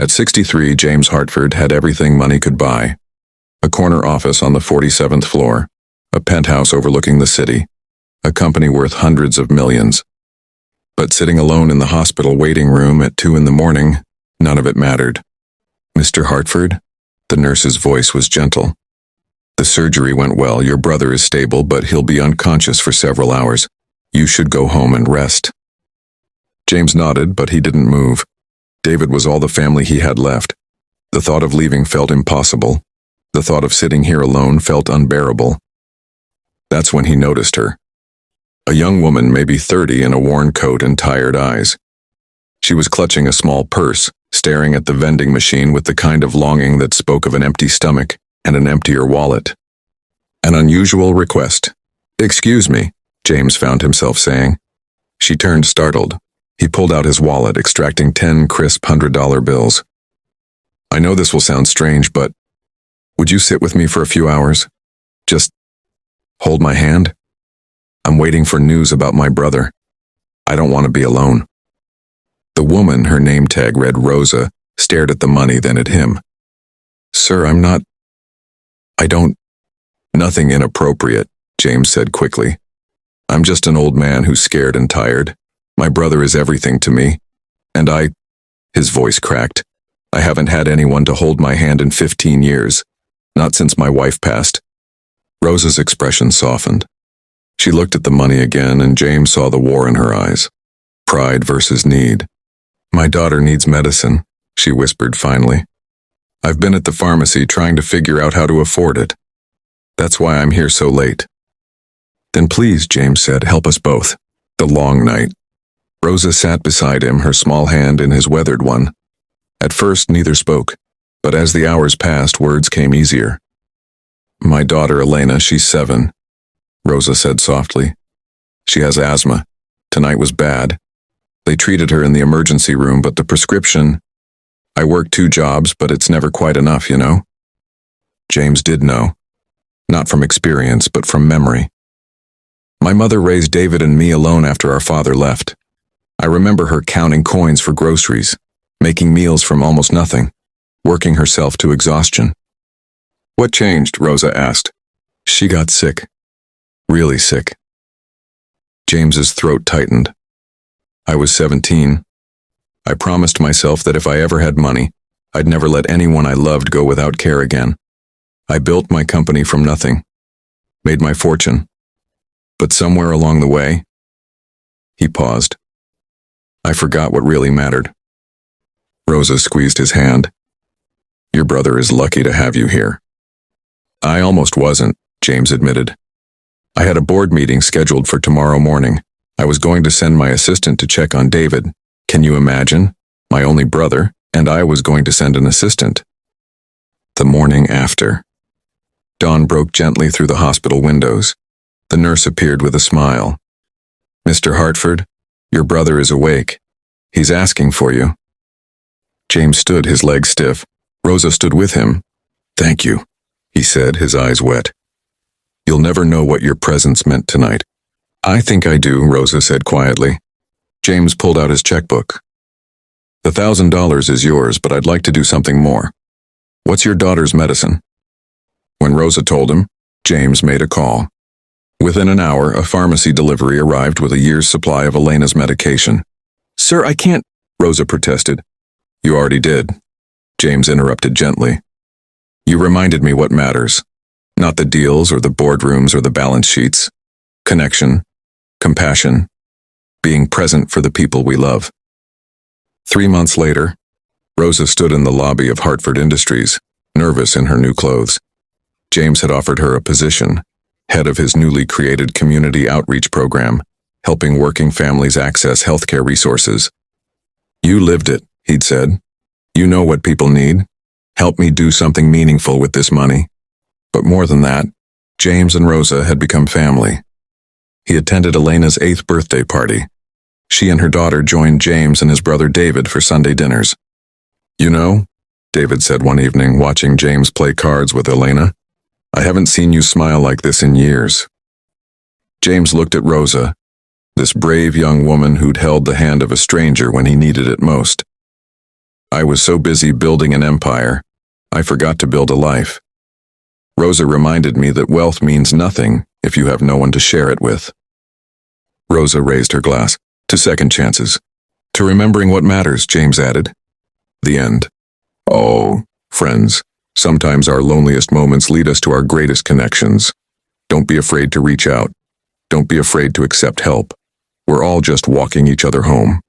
At 63, James Hartford had everything money could buy. A corner office on the 47th floor, a penthouse overlooking the city, a company worth hundreds of millions. But sitting alone in the hospital waiting room at 2 in the morning, none of it mattered. "Mr. Hartford?" The nurse's voice was gentle. "The surgery went well. Your brother is stable, but he'll be unconscious for several hours. You should go home and rest." James nodded, but he didn't move. David was all the family he had left. The thought of leaving felt impossible. The thought of sitting here alone felt unbearable. That's when he noticed her. A young woman, maybe 30, in a worn coat and tired eyes. She was clutching a small purse, staring at the vending machine with the kind of longing that spoke of an empty stomach and an emptier wallet. An unusual request. "Excuse me," James found himself saying. She turned startled. He pulled out his wallet, extracting 10 crisp $100 bills. "I know this will sound strange, but would you sit with me for a few hours? Just hold my hand? I'm waiting for news about my brother. I don't want to be alone." The woman, her name tag read Rosa, stared at the money, then at him. "Sir, I don't—" "Nothing inappropriate," James said quickly. "I'm just an old man who's scared and tired. My brother is everything to me. And his voice cracked. "I haven't had anyone to hold my hand in 15 years. Not since my wife passed." Rosa's expression softened. She looked at the money again, and James saw the war in her eyes. Pride versus need. "My daughter needs medicine," she whispered finally. "I've been at the pharmacy trying to figure out how to afford it. That's why I'm here so late." "Then please," James said, "help us both." The long night. Rosa sat beside him, her small hand in his weathered one. At first, neither spoke, but as the hours passed, words came easier. "My daughter, Elena, she's 7. Rosa said softly. "She has asthma. Tonight was bad. They treated her in the emergency room, but the prescription— I work 2 jobs, but it's never quite enough, you know?" James did know. Not from experience, but from memory. "My mother raised David and me alone after our father left. I remember her counting coins for groceries, making meals from almost nothing, working herself to exhaustion." "What changed?" Rosa asked. "She got sick. Really sick." James's throat tightened. "I was 17. I promised myself that if I ever had money, I'd never let anyone I loved go without care again. I built my company from nothing, made my fortune. But somewhere along the way—" He paused. "I forgot what really mattered." Rosa squeezed his hand. "Your brother is lucky to have you here." "I almost wasn't," James admitted. "I had a board meeting scheduled for tomorrow morning. I was going to send my assistant to check on David. Can you imagine? My only brother, and I was going to send an assistant." The morning after. Dawn broke gently through the hospital windows. The nurse appeared with a smile. "Mr. Hartford, your brother is awake. He's asking for you." James stood, his legs stiff. Rosa stood with him. "Thank you," he said, his eyes wet. "You'll never know what your presence meant tonight." "I think I do," Rosa said quietly. James pulled out his checkbook. "The $1,000 is yours, but I'd like to do something more. What's your daughter's medicine?" When Rosa told him, James made a call. Within an hour, a pharmacy delivery arrived with a year's supply of Elena's medication. "Sir, I can't," Rosa protested. "You already did," James interrupted gently. "You reminded me what matters. Not the deals or the boardrooms or the balance sheets. Connection, compassion, being present for the people we love." 3 months later, Rosa stood in the lobby of Hartford Industries, nervous in her new clothes. James had offered her a position, head of his newly created community outreach program, helping working families access healthcare resources. "You lived it," he'd said. "You know what people need. Help me do something meaningful with this money." But more than that, James and Rosa had become family. He attended Elena's 8th birthday party. She and her daughter joined James and his brother David for Sunday dinners. "You know," David said one evening, watching James play cards with Elena, "I haven't seen you smile like this in years." James looked at Rosa, this brave young woman who'd held the hand of a stranger when he needed it most. I was so busy building an empire, I forgot to build a life. Rosa reminded me that wealth means nothing if you have no one to share it with. Rosa raised her glass. To second chances. To remembering what matters, James added. The end. Oh, friends, sometimes our loneliest moments lead us to our greatest connections. Don't be afraid to reach out. Don't be afraid to accept help. We're all just walking each other home.